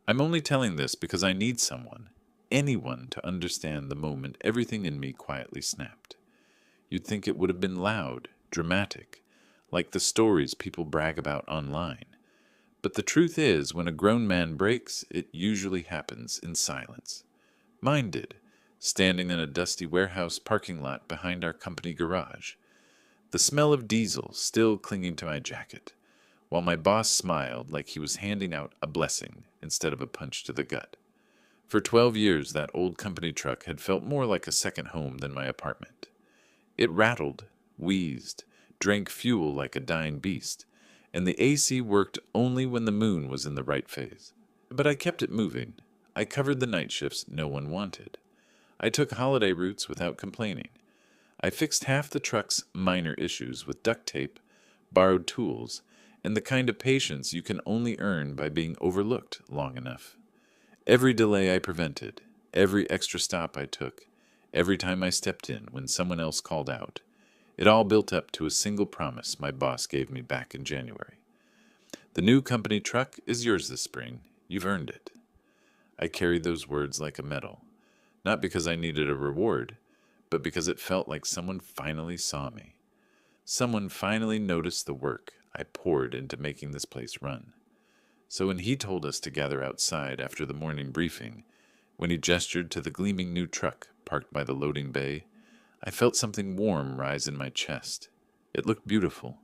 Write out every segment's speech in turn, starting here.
I'm only telling this because I need anyone to understand the moment everything in me quietly snapped. You'd think it would have been loud, dramatic, like the stories people brag about online. But the truth is, when a grown man breaks, it usually happens in silence. Mine did, standing in a dusty warehouse parking lot behind our company garage, the smell of diesel still clinging to my jacket, while my boss smiled like he was handing out a blessing instead of a punch to the gut. For 12 years, that old company truck had felt more like a second home than my apartment. It rattled, wheezed, drank fuel like a dying beast, and the AC worked only when the moon was in the right phase. But I kept it moving. I covered the night shifts no one wanted. I took holiday routes without complaining. I fixed half the truck's minor issues with duct tape, borrowed tools, and the kind of patience you can only earn by being overlooked long enough. Every delay I prevented, every extra stop I took, every time I stepped in when someone else called out, it all built up to a single promise my boss gave me back in January. The new company truck is yours this spring. You've earned it. I carried those words like a medal, not because I needed a reward, but because it felt like someone finally saw me. Someone finally noticed the work I poured into making this place run. So when he told us to gather outside after the morning briefing, when he gestured to the gleaming new truck parked by the loading bay, I felt something warm rise in my chest. It looked beautiful.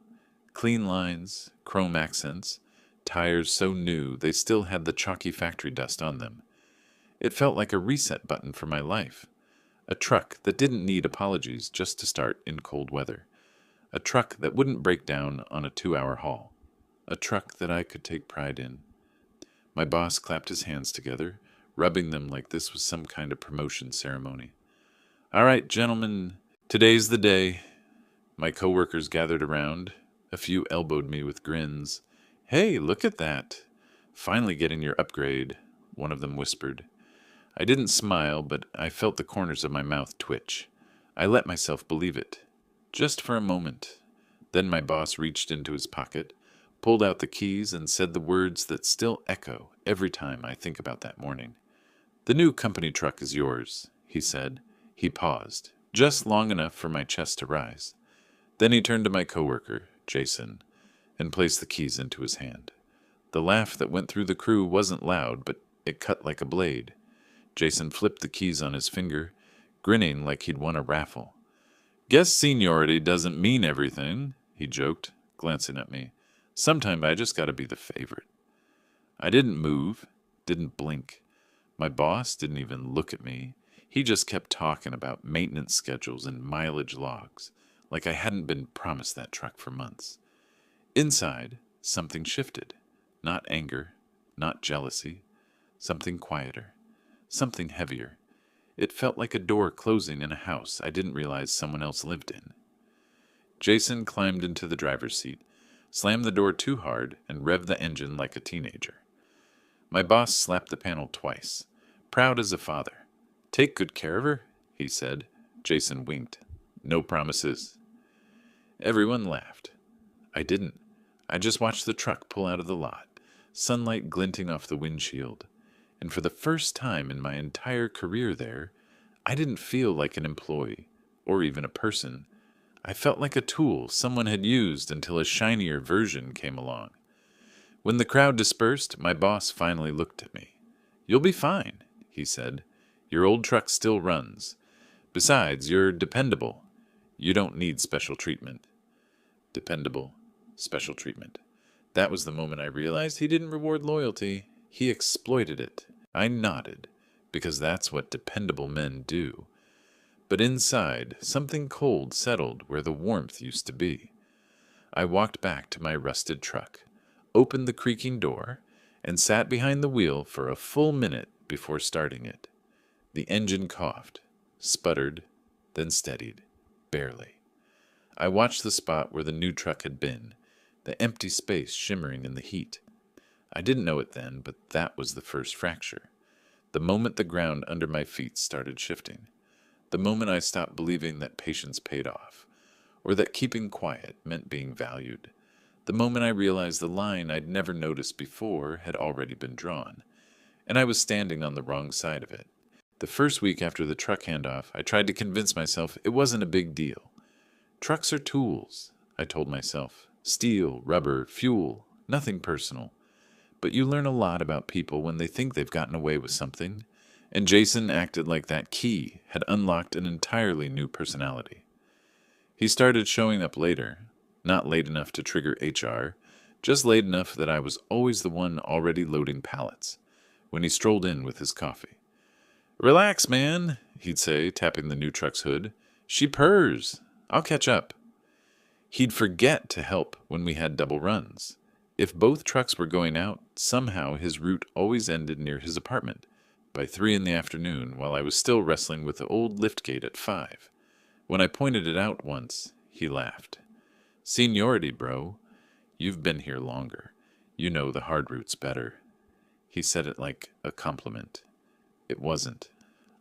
Clean lines, chrome accents, tires so new they still had the chalky factory dust on them. It felt like a reset button for my life. A truck that didn't need apologies just to start in cold weather. A truck that wouldn't break down on a 2-hour haul. A truck that I could take pride in. My boss clapped his hands together, rubbing them like this was some kind of promotion ceremony. All right, gentlemen, today's the day. My coworkers gathered around. A few elbowed me with grins. Hey, look at that. Finally getting your upgrade, one of them whispered. I didn't smile, but I felt the corners of my mouth twitch. I let myself believe it. Just for a moment. Then my boss reached into his pocket, pulled out the keys, and said the words that still echo every time I think about that morning. The new company truck is yours, he said. He paused, just long enough for my chest to rise. Then he turned to my coworker, Jason, and placed the keys into his hand. The laugh that went through the crew wasn't loud, but it cut like a blade. Jason flipped the keys on his finger, grinning like he'd won a raffle. Guess seniority doesn't mean everything, he joked, glancing at me. Sometime I just gotta be the favorite. I didn't move, didn't blink. My boss didn't even look at me. He just kept talking about maintenance schedules and mileage logs, like I hadn't been promised that truck for months. Inside, something shifted. Not anger, not jealousy. Something quieter. Something heavier. It felt like a door closing in a house I didn't realize someone else lived in. Jason climbed into the driver's seat, slammed the door too hard, and revved the engine like a teenager. My boss slapped the panel twice, proud as a father. Take good care of her, he said. Jason winked. No promises. Everyone laughed. I didn't. I just watched the truck pull out of the lot, sunlight glinting off the windshield. And for the first time in my entire career there, I didn't feel like an employee, or even a person. I felt like a tool someone had used until a shinier version came along. When the crowd dispersed, my boss finally looked at me. You'll be fine, he said. Your old truck still runs. Besides, you're dependable. You don't need special treatment. Dependable, special treatment. That was the moment I realized he didn't reward loyalty. He exploited it. I nodded, because that's what dependable men do. But inside, something cold settled where the warmth used to be. I walked back to my rusted truck, opened the creaking door, and sat behind the wheel for a full minute before starting it. The engine coughed, sputtered, then steadied, barely. I watched the spot where the new truck had been, the empty space shimmering in the heat. I didn't know it then, but that was the first fracture. The moment the ground under my feet started shifting. The moment I stopped believing that patience paid off, or that keeping quiet meant being valued. The moment I realized the line I'd never noticed before had already been drawn. and I was standing on the wrong side of it. The first week after the truck handoff, I tried to convince myself it wasn't a big deal. Trucks are tools, I told myself. Steel, rubber, fuel, nothing personal. But you learn a lot about people when they think they've gotten away with something, and Jason acted like that key had unlocked an entirely new personality. He started showing up later, not late enough to trigger HR, just late enough that I was always the one already loading pallets, when he strolled in with his coffee. "Relax, man," he'd say, tapping the new truck's hood. "She purrs. I'll catch up." He'd forget to help when we had double runs. If both trucks were going out, somehow his route always ended near his apartment by 3 in the afternoon, while I was still wrestling with the old liftgate at 5. When I pointed it out once, he laughed. "Seniority, bro. You've been here longer. You know the hard routes better." He said it like a compliment. It wasn't.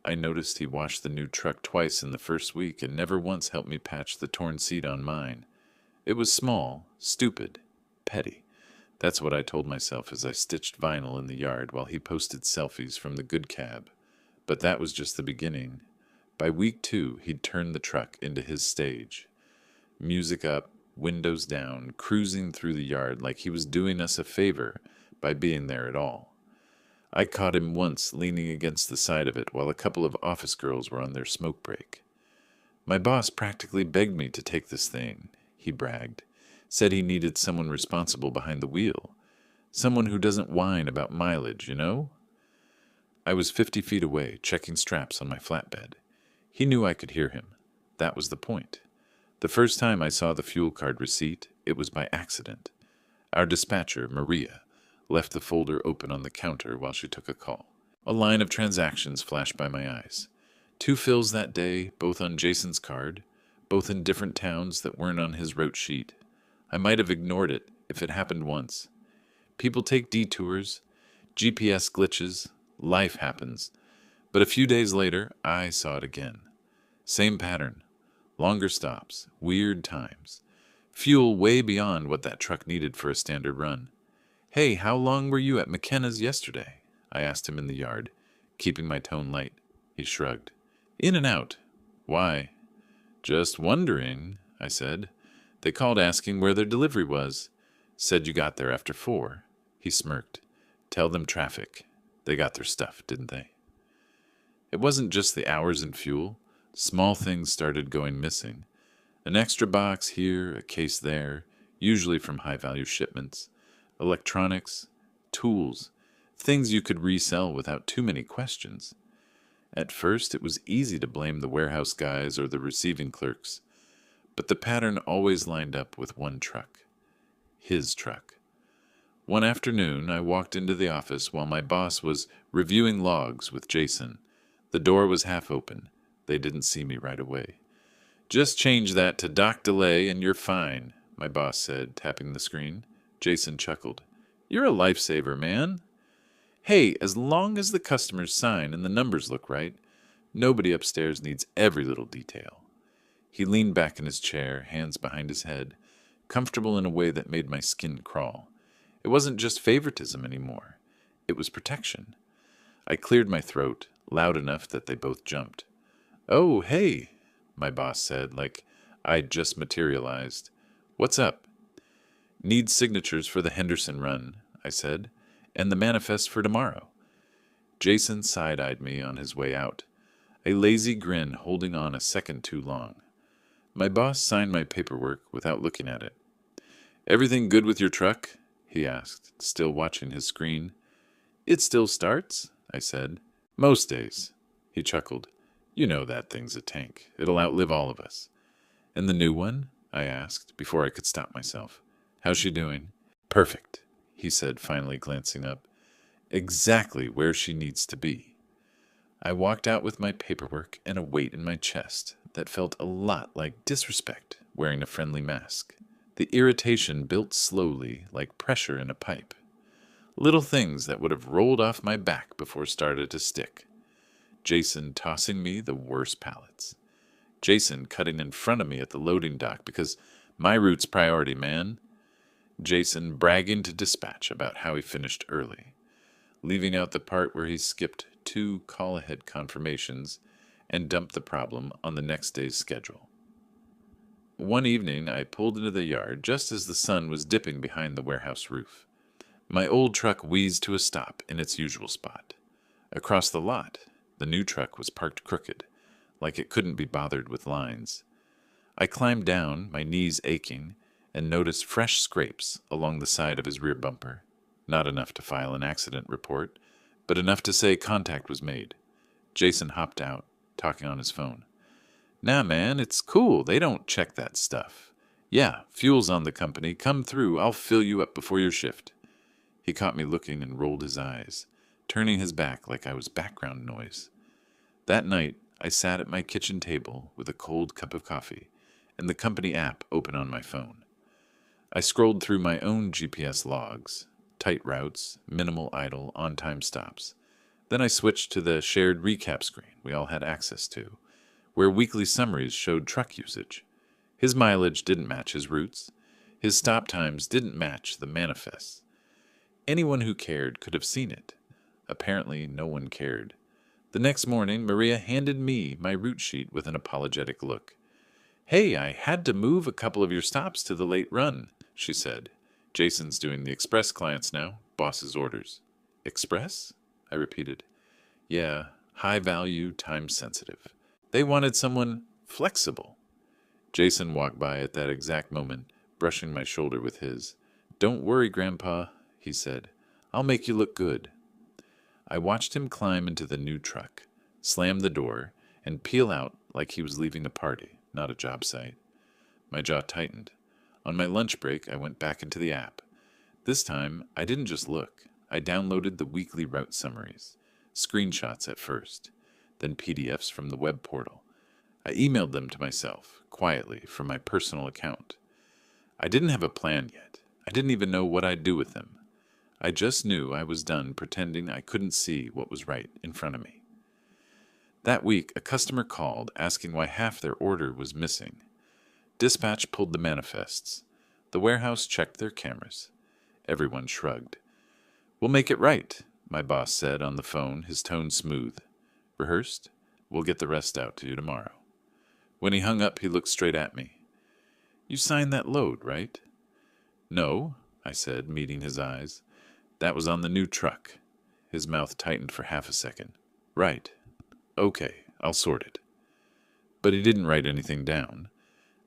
I noticed he washed the new truck twice in the first week and never once helped me patch the torn seat on mine. It was small, stupid, petty. That's what I told myself as I stitched vinyl in the yard while he posted selfies from the good cab. But that was just the beginning. By week 2, he'd turned the truck into his stage. Music up, windows down, cruising through the yard like he was doing us a favor by being there at all. I caught him once leaning against the side of it while a couple of office girls were on their smoke break. "My boss practically begged me to take this thing," he bragged. "Said he needed someone responsible behind the wheel. Someone who doesn't whine about mileage, you know?" I was 50 feet away, checking straps on my flatbed. He knew I could hear him. That was the point. The first time I saw the fuel card receipt, it was by accident. Our dispatcher, Maria, left the folder open on the counter while she took a call. A line of transactions flashed by my eyes. 2 fills that day, both on Jason's card, both in different towns that weren't on his route sheet. I might have ignored it if it happened once. People take detours, GPS glitches, life happens. But a few days later, I saw it again. Same pattern. Longer stops, weird times. Fuel way beyond what that truck needed for a standard run. "Hey, how long were you at McKenna's yesterday?" I asked him in the yard, keeping my tone light. He shrugged. "In and out." "Why?" "Just wondering," I said. "They called asking where their delivery was. Said you got there after 4. He smirked. "Tell them traffic. They got their stuff, didn't they?" It wasn't just the hours and fuel. Small things started going missing. An extra box here, a case there, usually from high-value shipments. Electronics, tools, things you could resell without too many questions. At first, it was easy to blame the warehouse guys or the receiving clerks, but the pattern always lined up with one truck. His truck. One afternoon, I walked into the office while my boss was reviewing logs with Jason. The door was half open. They didn't see me right away. "Just change that to dock delay and you're fine," my boss said, tapping the screen. Jason chuckled. "You're a lifesaver, man." "Hey, as long as the customers sign and the numbers look right, nobody upstairs needs every little detail." He leaned back in his chair, hands behind his head, comfortable in a way that made my skin crawl. It wasn't just favoritism anymore. It was protection. I cleared my throat, loud enough that they both jumped. "Oh, hey," my boss said, like I'd just materialized. "What's up?" "Need signatures for the Henderson run," I said, "and the manifest for tomorrow." Jason side-eyed me on his way out, a lazy grin holding on a second too long. My boss signed my paperwork without looking at it. "Everything good with your truck?" he asked, still watching his screen. "It still starts," I said. "Most days." He chuckled. "You know that thing's a tank. It'll outlive all of us." "And the new one?" I asked, before I could stop myself. "How's she doing?" "Perfect," he said, finally glancing up. "Exactly where she needs to be." I walked out with my paperwork and a weight in my chest that felt a lot like disrespect wearing a friendly mask. The irritation built slowly, like pressure in a pipe. Little things that would have rolled off my back before started to stick. Jason tossing me the worst pallets. Jason cutting in front of me at the loading dock because my route's priority, man. Jason bragging to dispatch about how he finished early. leaving out the part where he skipped 2 call-ahead confirmations and dumped the problem on the next day's schedule. One evening, I pulled into the yard just as the sun was dipping behind the warehouse roof. My old truck wheezed to a stop in its usual spot. Across the lot, the new truck was parked crooked, like it couldn't be bothered with lines. I climbed down, my knees aching, and noticed fresh scrapes along the side of his rear bumper. Not enough to file an accident report, but enough to say contact was made. Jason hopped out, talking on his phone. Nah, man, it's cool. They don't check that stuff. Yeah, fuel's on the company. Come through. I'll fill you up before your shift. He caught me looking and rolled his eyes, turning his back like I was background noise. That night, I sat at my kitchen table with a cold cup of coffee and the company app open on my phone. I scrolled through my own GPS logs, tight routes, minimal idle, on-time stops. Then I switched to the shared recap screen we all had access to, where weekly summaries showed truck usage. His mileage didn't match his routes. His stop times didn't match the manifests. Anyone who cared could have seen it. Apparently, no one cared. The next morning, Maria handed me my route sheet with an apologetic look. Hey, I had to move a couple of your stops to the late run, she said. Jason's doing the express clients now, boss's orders. Express? I repeated. Yeah, high value, time sensitive. They wanted someone flexible. Jason walked by at that exact moment, brushing my shoulder with his. Don't worry, Grandpa, he said. I'll make you look good. I watched him climb into the new truck, slam the door, and peel out like he was leaving a party, not a job site. My jaw tightened. On my lunch break, I went back into the app. This time, I didn't just look. I downloaded the weekly route summaries, screenshots at first, then PDFs from the web portal. I emailed them to myself, quietly, from my personal account. I didn't have a plan yet. I didn't even know what I'd do with them. I just knew I was done pretending I couldn't see what was right in front of me. That week, a customer called asking why half their order was missing. Dispatch pulled the manifests. The warehouse checked their cameras. Everyone shrugged. We'll make it right, my boss said on the phone, his tone smooth. Rehearsed? We'll get the rest out to you tomorrow. When he hung up, he looked straight at me. You signed that load, right? No, I said, meeting his eyes. That was on the new truck. His mouth tightened for half a second. Right. Okay, I'll sort it. But he didn't write anything down.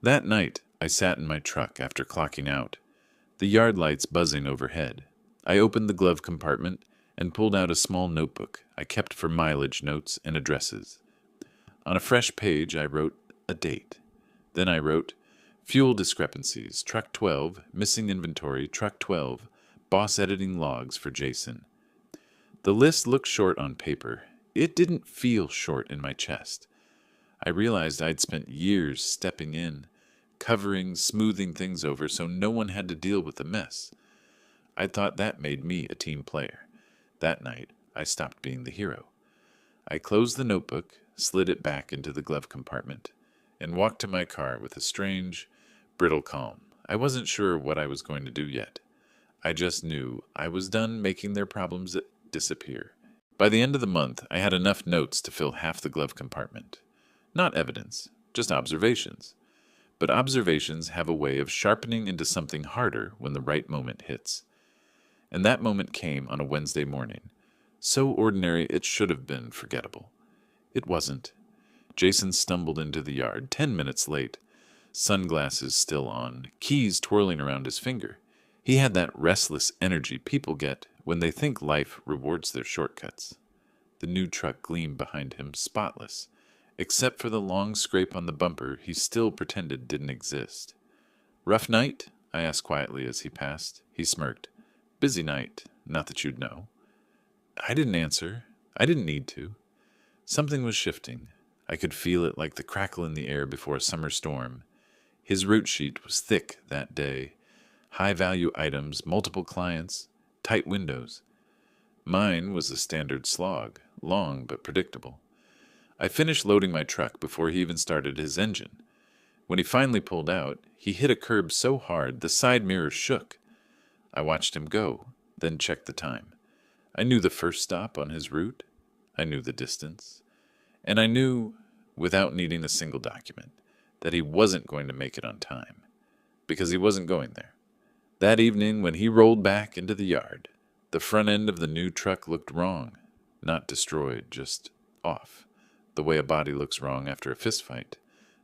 That night, I sat in my truck after clocking out, the yard lights buzzing overhead. I opened the glove compartment and pulled out a small notebook I kept for mileage notes and addresses. On a fresh page, I wrote a date. Then I wrote, fuel discrepancies, truck 12, missing inventory, truck 12, boss editing logs for Jason. The list looked short on paper. It didn't feel short in my chest. I realized I'd spent years stepping in, covering, smoothing things over so no one had to deal with the mess. I thought that made me a team player. That night, I stopped being the hero. I closed the notebook, slid it back into the glove compartment, and walked to my car with a strange, brittle calm. I wasn't sure what I was going to do yet. I just knew I was done making their problems disappear. By the end of the month, I had enough notes to fill half the glove compartment. Not evidence, just observations. But observations have a way of sharpening into something harder when the right moment hits. And that moment came on a Wednesday morning. So ordinary it should have been forgettable. It wasn't. Jason stumbled into the yard 10 minutes late, sunglasses still on, keys twirling around his finger. He had that restless energy people get when they think life rewards their shortcuts. The new truck gleamed behind him, spotless. Except for the long scrape on the bumper he still pretended didn't exist. Rough night? I asked quietly as he passed. He smirked. Busy night, not that you'd know. I didn't answer. I didn't need to. Something was shifting. I could feel it like the crackle in the air before a summer storm. His route sheet was thick that day. High-value items, multiple clients, tight windows. Mine was a standard slog, long but predictable. I finished loading my truck before he even started his engine. When he finally pulled out, he hit a curb so hard the side mirror shook. I watched him go, then checked the time. I knew the first stop on his route. I knew the distance. And I knew, without needing a single document, that he wasn't going to make it on time. Because he wasn't going there. That evening, when he rolled back into the yard, the front end of the new truck looked wrong. Not destroyed, just off. The way a body looks wrong after a fistfight.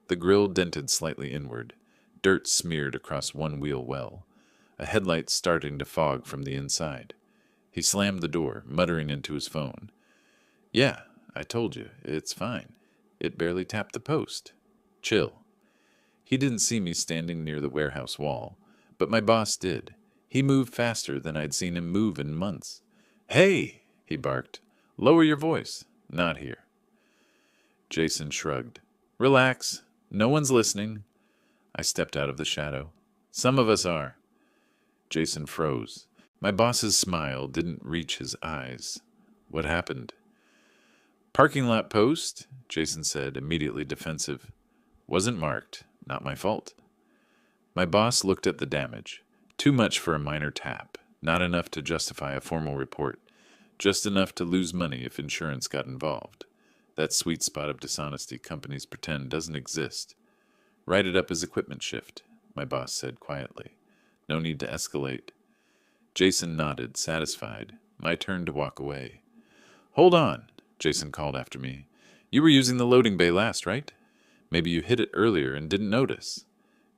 The grill dented slightly inward. Dirt smeared across one wheel well. A headlight starting to fog from the inside. He slammed the door, muttering into his phone. "Yeah, I told you, it's fine. It barely tapped the post. Chill." He didn't see me standing near the warehouse wall, but my boss did. He moved faster than I'd seen him move in months. "Hey!" he barked. "Lower your voice. Not here." Jason shrugged. "Relax. No one's listening." I stepped out of the shadow. "Some of us are." Jason froze. My boss's smile didn't reach his eyes. "What happened?" "Parking lot post," Jason said, immediately defensive. "Wasn't marked. Not my fault." My boss looked at the damage. Too much for a minor tap. Not enough to justify a formal report. Just enough to lose money if insurance got involved. That sweet spot of dishonesty companies pretend doesn't exist. "Write it up as equipment shift," my boss said quietly. "No need to escalate." Jason nodded, satisfied. My turn to walk away. "Hold on," Jason called after me. "You were using the loading bay last, right? Maybe you hit it earlier and didn't notice."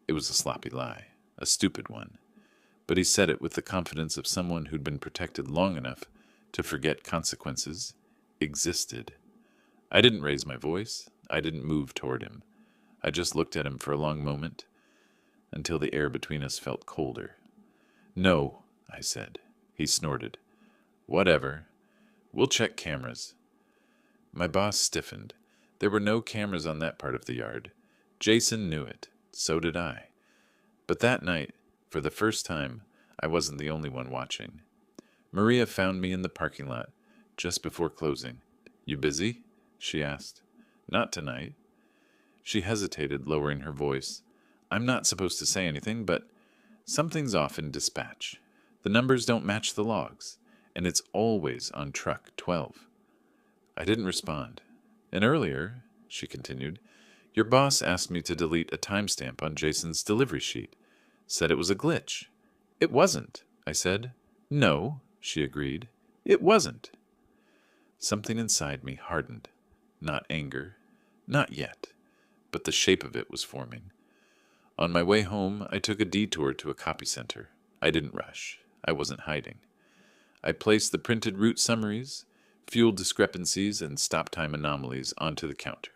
It was a sloppy lie, a stupid one. But he said it with the confidence of someone who'd been protected long enough to forget consequences existed. I didn't raise my voice. I didn't move toward him. I just looked at him for a long moment, until the air between us felt colder. "No," I said. He snorted. "Whatever. We'll check cameras." My boss stiffened. There were no cameras on that part of the yard. Jason knew it. So did I. But that night, for the first time, I wasn't the only one watching. Maria found me in the parking lot, just before closing. "You busy?" she asked. "Not tonight." She hesitated, lowering her voice. "I'm not supposed to say anything, but something's off in dispatch. The numbers don't match the logs, and it's always on truck 12. I didn't respond. "And earlier," she continued, "your boss asked me to delete a timestamp on Jason's delivery sheet. Said it was a glitch." "It wasn't," I said. "No," she agreed. "It wasn't." Something inside me hardened. Not anger. Not yet. But the shape of it was forming. On my way home, I took a detour to a copy center. I didn't rush. I wasn't hiding. I placed the printed route summaries, fuel discrepancies, and stop time anomalies onto the counter.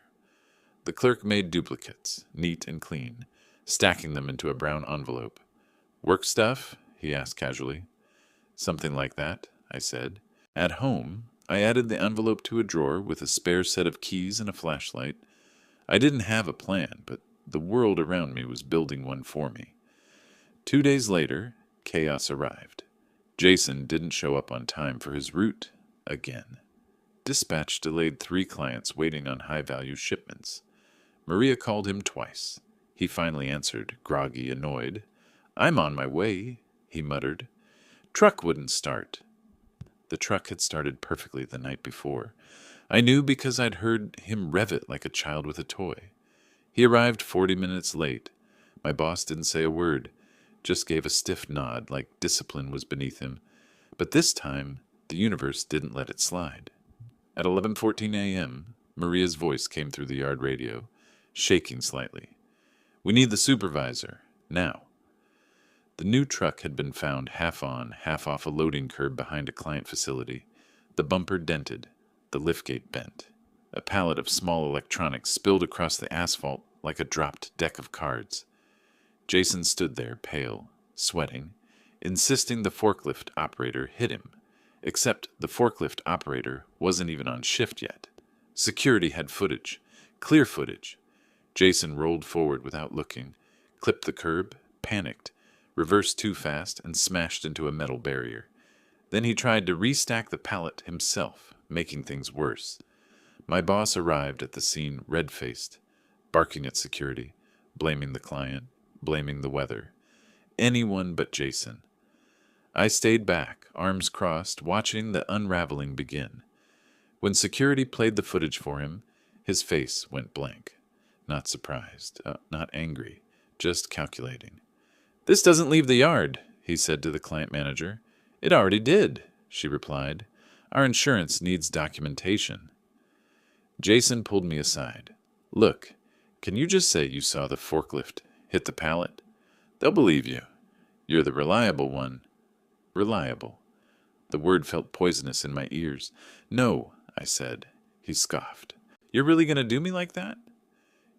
The clerk made duplicates, neat and clean, stacking them into a brown envelope. "Work stuff?" he asked casually. "Something like that," I said. At home, I added the envelope to a drawer with a spare set of keys and a flashlight. I didn't have a plan, but the world around me was building one for me. 2 days later, chaos arrived. Jason didn't show up on time for his route again. Dispatch delayed 3 clients waiting on high-value shipments. Maria called him twice. He finally answered, groggy, annoyed. "I'm on my way," he muttered. "Truck wouldn't start." The truck had started perfectly the night before. I knew because I'd heard him rev it like a child with a toy. He arrived 40 minutes late. My boss didn't say a word, just gave a stiff nod like discipline was beneath him. But this time, the universe didn't let it slide. At 11:14 a.m., Maria's voice came through the yard radio, shaking slightly. "We need the supervisor, now." The new truck had been found half on, half off a loading curb behind a client facility. The bumper dented, the liftgate bent. A pallet of small electronics spilled across the asphalt like a dropped deck of cards. Jason stood there, pale, sweating, insisting the forklift operator hit him. Except the forklift operator wasn't even on shift yet. Security had footage, clear footage. Jason rolled forward without looking, clipped the curb, panicked, reversed too fast, and smashed into a metal barrier. Then he tried to restack the pallet himself, making things worse. My boss arrived at the scene red-faced, barking at security, blaming the client, blaming the weather. Anyone but Jason. I stayed back, arms crossed, watching the unraveling begin. When security played the footage for him, his face went blank. Not surprised, not angry, just calculating. "This doesn't leave the yard," he said to the client manager. "It already did," she replied. "Our insurance needs documentation." Jason pulled me aside. "Look, can you just say you saw the forklift hit the pallet? They'll believe you. You're the reliable one." Reliable. The word felt poisonous in my ears. "No," I said. He scoffed. "You're really going to do me like that?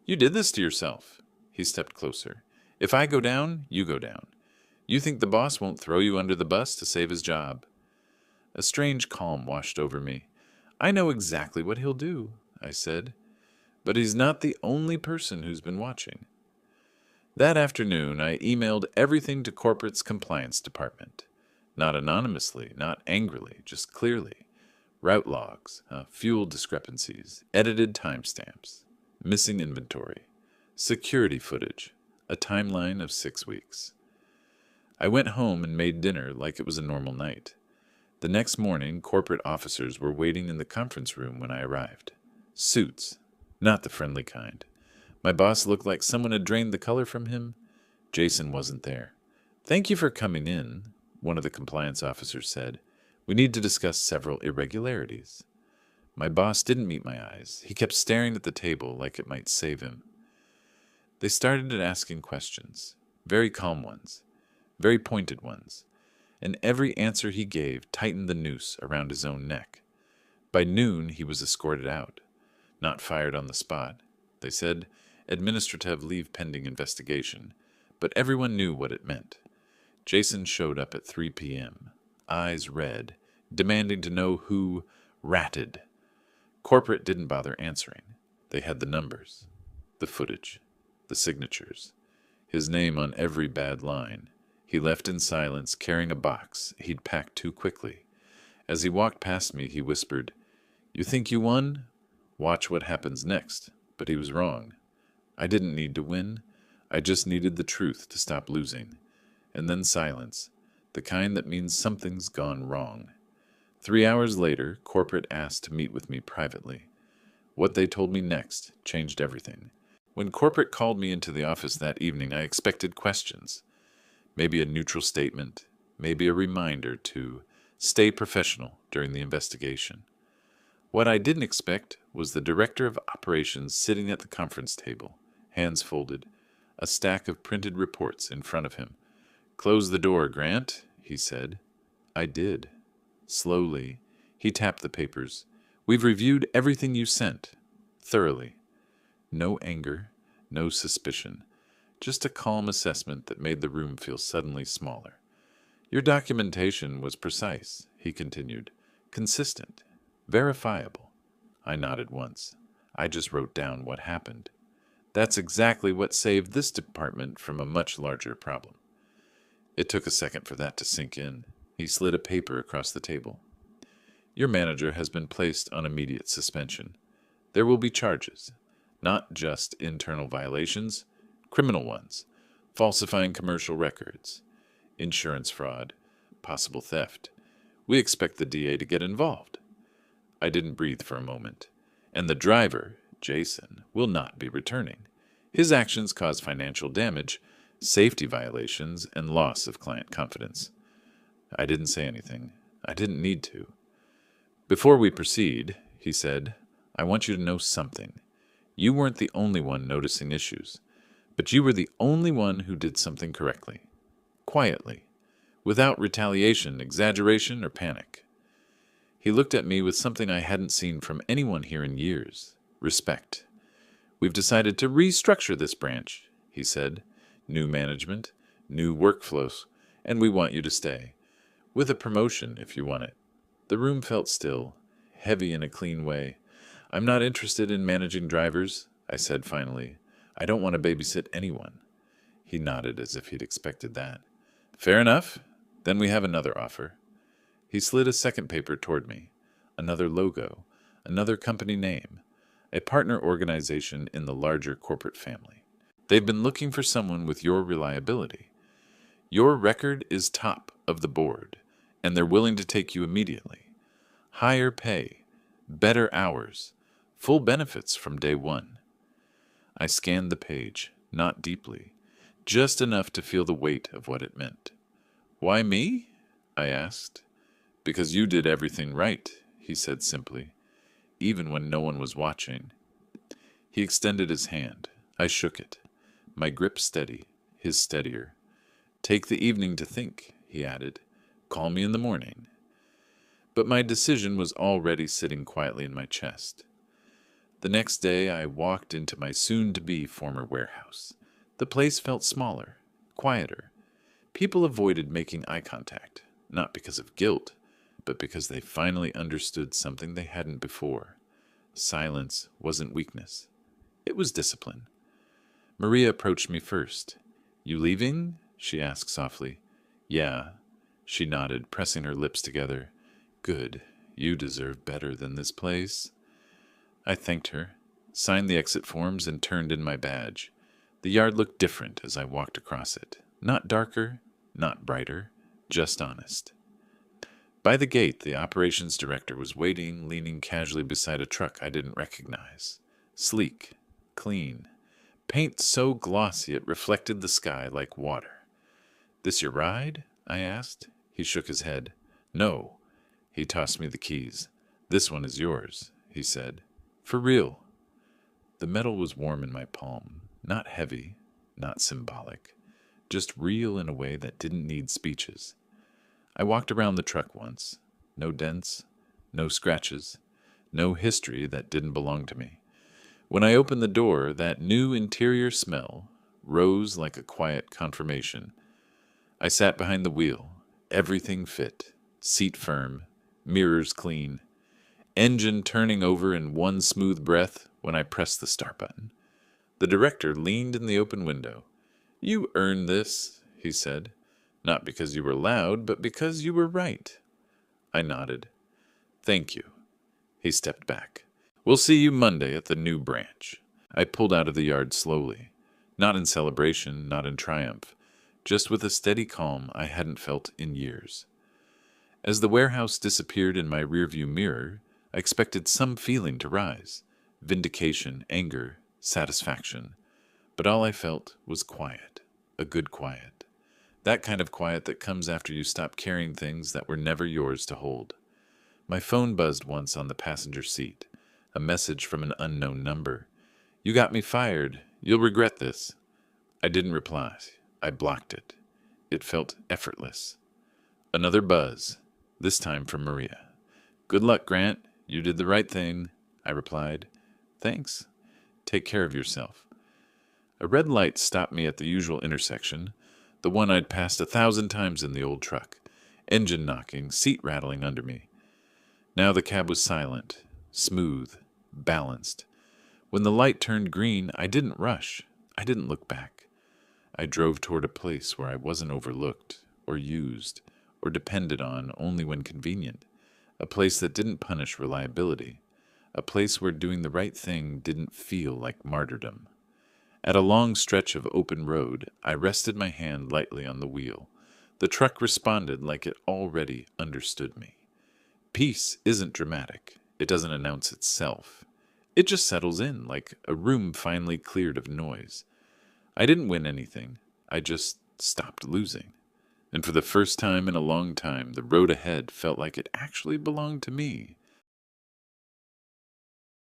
You did this to yourself." He stepped closer. "If I go down, you go down. You think the boss won't throw you under the bus to save his job?" A strange calm washed over me. "I know exactly what he'll do," I said. "But he's not the only person who's been watching." That afternoon, I emailed everything to corporate's compliance department. Not anonymously, not angrily, just clearly. Route logs, fuel discrepancies, edited timestamps, missing inventory, security footage, a timeline of 6 weeks. I went home and made dinner like it was a normal night. The next morning, corporate officers were waiting in the conference room when I arrived. Suits, not the friendly kind. My boss looked like someone had drained the color from him. Jason wasn't there. "Thank you for coming in," one of the compliance officers said. "We need to discuss several irregularities." My boss didn't meet my eyes. He kept staring at the table like it might save him. They started asking questions, very calm ones, very pointed ones, and every answer he gave tightened the noose around his own neck. By noon, he was escorted out, not fired on the spot. They said, "Administrative leave pending investigation," but everyone knew what it meant. Jason showed up at 3 p.m., eyes red, demanding to know who ratted. Corporate didn't bother answering. They had the numbers, the footage, the signatures, his name on every bad line. He left in silence, carrying a box he'd packed too quickly. As he walked past me, he whispered, "You think you won? Watch what happens next." But he was wrong. I didn't need to win. I just needed the truth to stop losing. And then silence, the kind that means something's gone wrong. 3 hours later, corporate asked to meet with me privately. What they told me next changed everything. When corporate called me into the office that evening, I expected questions. Maybe a neutral statement, maybe a reminder to stay professional during the investigation. What I didn't expect was the director of operations sitting at the conference table, hands folded, a stack of printed reports in front of him. "Close the door, Grant," he said. I did. Slowly, he tapped the papers. "We've reviewed everything you sent. Thoroughly. No anger, no suspicion. Just a calm assessment that made the room feel suddenly smaller. Your documentation was precise," he continued. "Consistent. Verifiable." I nodded once. I just wrote down what happened. That's exactly what saved this department from a much larger problem. It took a second for that to sink in. He slid a paper across the table. "Your manager has been placed on immediate suspension. There will be charges, not just internal violations, criminal ones, falsifying commercial records, insurance fraud, possible theft. We expect the DA to get involved." I didn't breathe for a moment. "And the driver, Jason, will not be returning. His actions cause financial damage, safety violations, and loss of client confidence." I didn't say anything. I didn't need to. "Before we proceed," he said, "I want you to know something. You weren't the only one noticing issues, but you were the only one who did something correctly. Quietly, without retaliation, exaggeration, or panic." He looked at me with something I hadn't seen from anyone here in years: respect. "We've decided to restructure this branch," he said. "New management, new workflows, and we want you to stay. With a promotion, if you want it." The room felt still, heavy in a clean way. "I'm not interested in managing drivers," I said finally. "I don't want to babysit anyone." He nodded as if he'd expected that. "Fair enough. Then we have another offer." He slid a second paper toward me. Another logo, another company name, a partner organization in the larger corporate family. "They've been looking for someone with your reliability. Your record is top of the board, and they're willing to take you immediately. Higher pay, better hours, full benefits from day one. I scanned the page, not deeply, just enough to feel the weight of what it meant. Why me? I asked. Because you did everything right, he said simply, even when no one was watching. He extended his hand. I shook it, my grip steady, his steadier. Take the evening to think, he added. Call me in the morning. But my decision was already sitting quietly in my chest. The next day I walked into my soon-to-be former warehouse. The place felt smaller, quieter. People avoided making eye contact, not because of guilt, but because they finally understood something they hadn't before. Silence wasn't weakness. It was discipline. Maria approached me first. You leaving? She asked softly. Yeah. She nodded, pressing her lips together. Good. You deserve better than this place. I thanked her, signed the exit forms, and turned in my badge. The yard looked different as I walked across it. Not darker, not brighter, just honest. By the gate, the operations director was waiting, leaning casually beside a truck I didn't recognize. Sleek, clean, paint so glossy it reflected the sky like water. This your ride? I asked. He shook his head. No. He tossed me the keys. This one is yours, he said. For real. The metal was warm in my palm, not heavy, not symbolic, just real in a way that didn't need speeches. I walked around the truck once. No dents, no scratches, no history that didn't belong to me. When I opened the door, that new interior smell rose like a quiet confirmation. I sat behind the wheel. Everything fit. Seat firm, mirrors clean, engine turning over in one smooth breath when I pressed the start button. The director leaned in the open window. You earned this, he said. Not because you were loud, but because you were right. I nodded. Thank you. He stepped back. We'll see you Monday at the new branch. I pulled out of the yard slowly. Not in celebration, not in triumph. Just with a steady calm I hadn't felt in years. As the warehouse disappeared in my rearview mirror, I expected some feeling to rise. Vindication, anger, satisfaction. But all I felt was quiet. A good quiet. That kind of quiet that comes after you stop carrying things that were never yours to hold. My phone buzzed once on the passenger seat. A message from an unknown number. You got me fired. You'll regret this. I didn't reply. I blocked it. It felt effortless. Another buzz, this time from Maria. Good luck, Grant. You did the right thing, I replied. Thanks. Take care of yourself. A red light stopped me at the usual intersection, the one I'd passed 1,000 times in the old truck. Engine knocking, seat rattling under me. Now the cab was silent, smooth, balanced. When the light turned green, I didn't rush. I didn't look back. I drove toward a place where I wasn't overlooked, or used, or depended on only when convenient. A place that didn't punish reliability. A place where doing the right thing didn't feel like martyrdom. At a long stretch of open road, I rested my hand lightly on the wheel. The truck responded like it already understood me. Peace isn't dramatic. It doesn't announce itself. It just settles in like a room finally cleared of noise. I didn't win anything. I just stopped losing. And for the first time in a long time, the road ahead felt like it actually belonged to me.